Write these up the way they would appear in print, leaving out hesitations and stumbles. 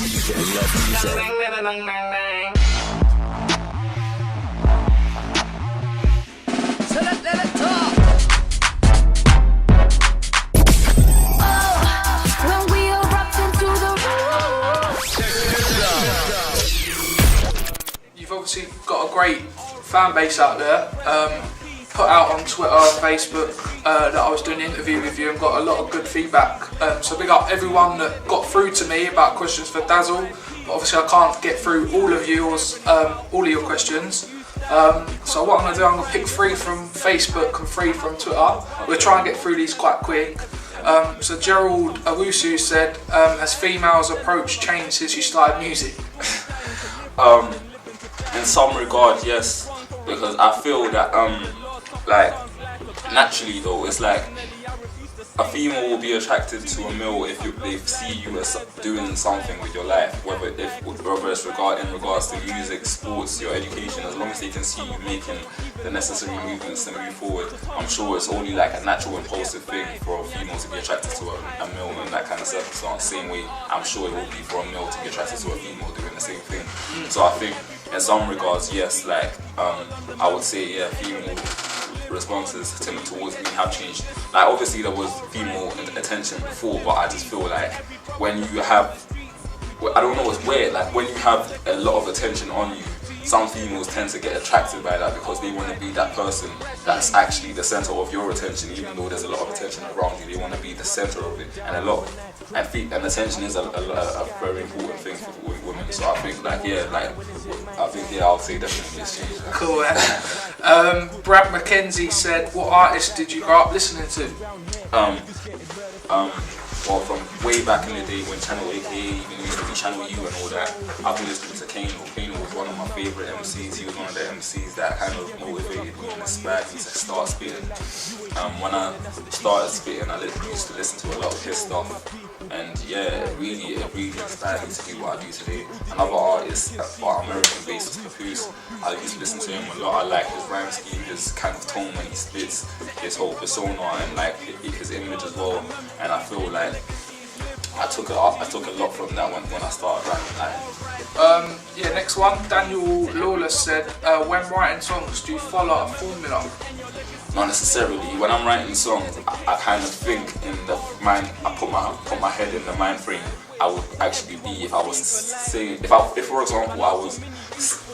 music and love music. So let it talk. When we erupt into the room. You've obviously got a great fan base out there. Put out on Twitter and Facebook that I was doing an interview with you and got a lot of good feedback. So big up everyone that got through to me about questions for Dazzle. But obviously I can't get through all of your questions. So what I'm going to do, I'm going to pick 3 from Facebook and 3 from Twitter. We'll try and get through these quite quick. So Gerald Awusu said, has females' approach changed since you started music? In some regard, yes, because I feel that like naturally though, it's like a female will be attracted to a male if they see you as doing something with your life, whether it's in regards to music, sports, your education. As long as they can see you making the necessary movements to move forward, I'm sure it's only like a natural impulsive thing for a female to be attracted to a male in that kind of circumstance. Same way I'm sure it would be for a male to be attracted to a female doing the same thing. So I think in some regards, yes, like I would say, yeah, female responses towards me have changed. Like obviously there was female attention before, but I just feel like when you have, I don't know, it's weird, like when you have a lot of attention on you, some females tend to get attracted by that because they want to be that person that's actually the center of your attention, even though there's a lot of attention around you. They want to be the center of it, and and attention is a very important thing for women. So I think I'll say definitely it's changed. Cool. Brad McKenzie said, what artist did you grow up listening to? Well, from way back in the day when Channel AKA even used to be Channel U and all that, I've been listening to Kano. Kano was one of my favourite MCs. He was one of the MCs that kind of motivated me and inspired me to start spitting. When I started spitting, I used to listen to a lot of his stuff, and yeah, it really inspired me to do what I do today. Another artist, American based, is Papoose. I used to listen to him a lot. I like his rhyme scheme, his kind of tone when he spits, his whole persona, and like his image as well. And I feel like I took a lot from that when I started rapping. Yeah, next one. Daniel Lawless said, when writing songs, do you follow a formula? Not necessarily. When I'm writing songs, I kind of think in the mind. I put my head in the mind frame I would actually be if I was saying. If for example I was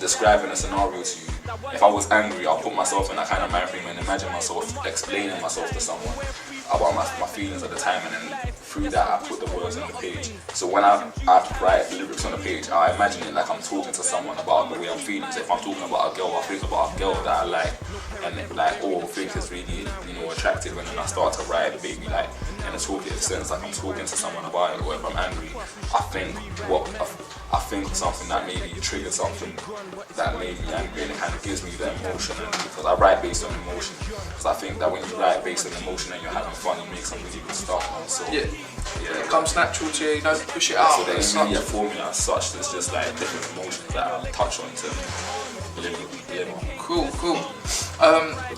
describing a scenario to you. If I was angry, I'll put myself in that kind of mind frame and imagine myself explaining myself to someone about my feelings at the time, and then through that I put the words on the page. So when I write lyrics on the page, I imagine it like I'm talking to someone about the way I'm feeling. So if I'm talking about a girl, I think about a girl that I like, and then like think is really attractive, and then I start to write maybe like in a talkative sense, like I'm talking to someone about it. Or if I'm angry, I think something that maybe triggered something that made me angry, and it kind of gives me the emotion. And because I write based on emotion, because I think that when you write based on emotion and you're having fun, you make some really good stuff. So yeah, it comes natural to you. You don't push it out. So there ain't really a formula as such. There's just like different emotions that I touch on to live on. Cool.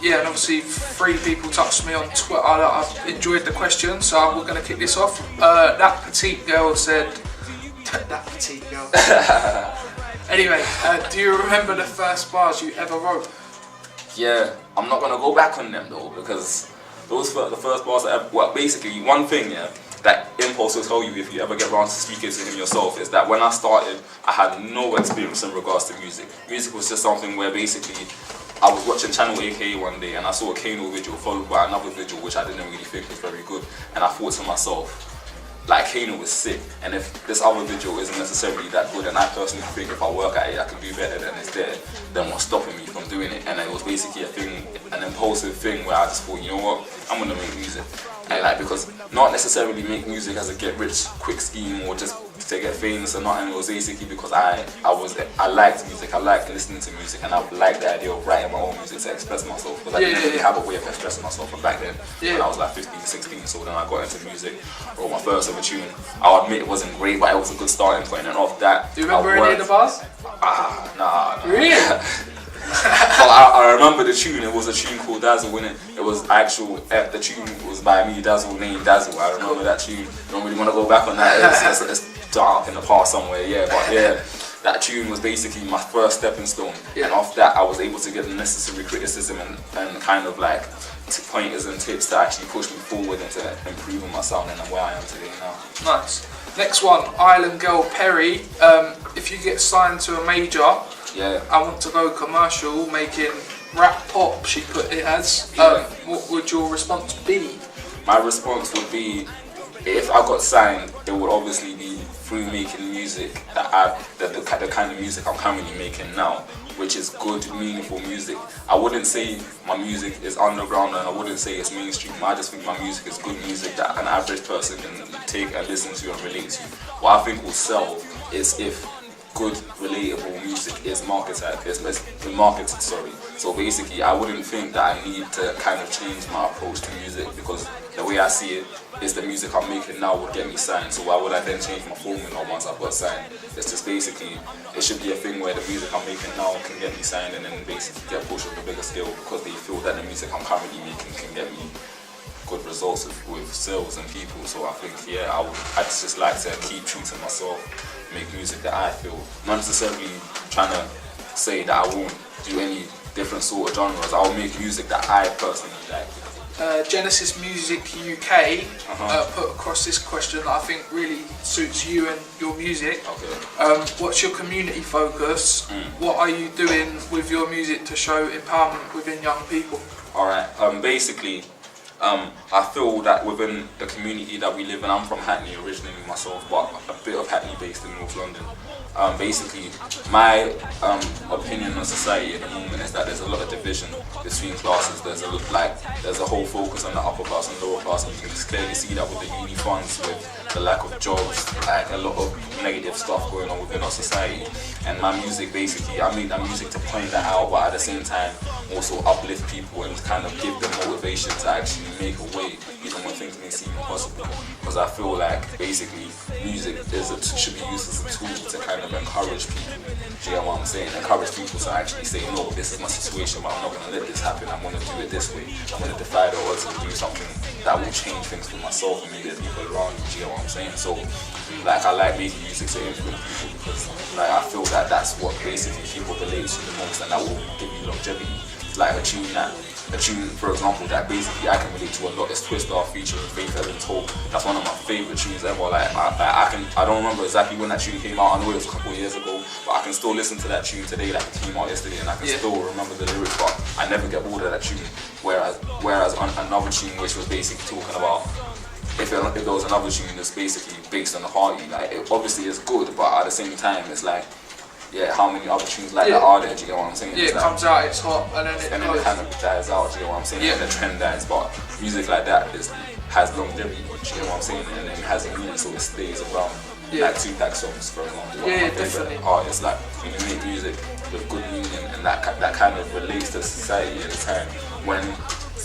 Yeah, and obviously 3 people touched me on Twitter that I've enjoyed the question, so we're going to kick this off. That petite girl said, that petite girl. Anyway, do you remember the first bars you ever wrote? Yeah, I'm not going to go back on them though, because those the first bars basically one thing, that impulse will tell you if you ever get around to speaking to him yourself is that when I started, I had no experience in regards to music. Music was just something where basically I was watching Channel AKA one day and I saw a Kano video followed by another video which I didn't really think was very good, and I thought to myself, like, Kano was sick, and if this other video isn't necessarily that good, and I personally think if I work at it I can do better than it's there, then what's stopping me from doing it? And it was basically an impulsive thing where I just thought, you know what, I'm gonna make music. And like, because not necessarily make music as a get rich quick scheme or just to get famous or not, and it was basically because I liked music, I liked listening to music, and I liked the idea of writing my own music to express myself, because I didn't really have a way of expressing myself back then when I was like 15, 16, so then I got into music, wrote my first ever tune. I'll admit it wasn't great, but it was a good starting point, and off that, do you remember any of the bars? Nah. Really? But I remember the tune. It was a tune called Dazzle, innit? It was the tune was by me, Dazzle, named Dazzle. I remember that tune. Don't really want to go back on that. dark in the past somewhere, yeah, but yeah. That tune was basically my first stepping stone, and off that I was able to get the necessary criticism and kind of like pointers and tips to actually push me forward into improving my sound and where I am today now. Nice. Next one, Island Girl Perry. If you get signed to a major, I want to go commercial, making rap pop, she put it as. What would your response be? My response would be, if I got signed, it would obviously be through making music the kind of music I'm currently making now, which is good, meaningful music. I wouldn't say my music is underground and I wouldn't say it's mainstream. I just think my music is good music that an average person can take and listen to and relate to. What I think will sell is if good, relatable music is marketed, sorry. So basically, I wouldn't think that I need to kind of change my approach to music, because the way I see it is the music I'm making now would get me signed. So why would I then change my formula once I've got signed? It's just basically, it should be a thing where the music I'm making now can get me signed and then basically get pushed on a bigger scale, because they feel that the music I'm currently making can get me good results with sales and people. So I think, I'd just like to keep true to myself, make music that I feel, not necessarily trying to say that I won't do any different sort of genres. I'll make music that I personally like. Genesis Music UK put across this question that I think really suits you and your music. What's your community focus? What are you doing with your music to show empowerment within young people? Alright, basically, I feel that within the community that we live in, I'm from Hackney originally myself, but a bit of Hackney based in North London. Basically, my opinion on society at the moment is that there's a lot of division between classes. There's a whole focus on the upper class and lower class, and you can clearly see that with the uni funds, with the lack of jobs, like a lot of negative stuff going on within our society. And my music, basically, I make that music to point that out, but at the same time also uplift people and kind of give them motivation to actually make a way, even when things may seem impossible. Because I feel like basically music should be used as a tool to kind of encourage people. Do you get what I'm saying? Encourage people to actually say, no, this is my situation, but I'm not going to let this happen. I'm going to do it this way. I'm going to defy the odds and do something that will change things for myself and maybe the people around me. Do you get what I'm saying? So, like, I like making music to influence people, because like I feel that that's what basically people relate to the most, and that will give you longevity. Like a tune, for example, that basically I can relate to a lot is Twister featuring Faith Evans Hope. That's one of my favourite tunes ever. Like I don't remember exactly when that tune came out. I know it was a couple of years ago, but I can still listen to that tune today, like it came out yesterday, and I can still remember the lyrics. But I never get bored of that tune. Whereas on another tune which was basically talking about, if there was another tune that's basically based on the party, like it obviously is good, but at the same time it's like, how many other tunes like that are there? Do you get what I'm saying? It comes out, it's hot, and then it kind of dies out. Do you get what I'm saying? And the trend dies, but music like that has longevity. Do you get what I'm saying? And it has a meaning, so it stays around. Like Tupac songs, for example. Definitely. Artists, like when you make music with good meaning and that kind of relates to society at the time, when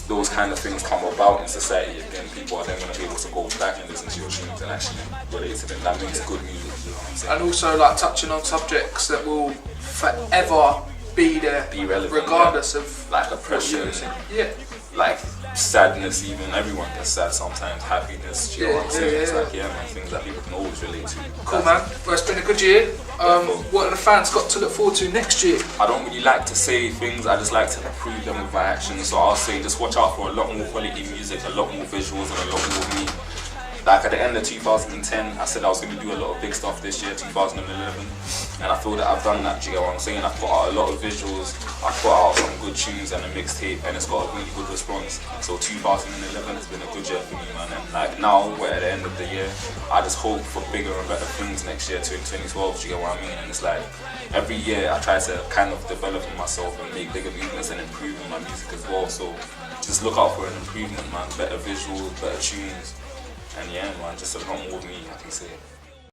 those kind of things come about in society, again, people are then going to be able to go back and listen to your tunes and actually relate to them. That makes good music, you know what I'm saying? And also like touching on subjects that will forever be there, be relevant, regardless of like oppression, like sadness. Even everyone gets sad sometimes. Happiness, you know what I'm saying? It's like man, things that people can always relate to. Cool, man. Well, it's been a good year. What have the fans got to look forward to next year? I don't really like to say things, I just like to prove them with my actions. So I'll say just watch out for a lot more quality music, a lot more visuals, and a lot more of me. Like at the end of 2010, I said I was going to do a lot of big stuff this year, 2011, and I feel that I've done that. Do you get what I'm saying? I've put out a lot of visuals, I've put out some good tunes and a mixtape, and it's got a really good response. So 2011 has been a good year for me, man. And like now we're at the end of the year, I just hope for bigger and better things next year, 2012. Do you get what I mean? And it's like every year I try to kind of develop myself and make bigger movements and improve my music as well. So just look out for an improvement, man. Better visuals, better tunes. And man, just a lot more of me, I can say.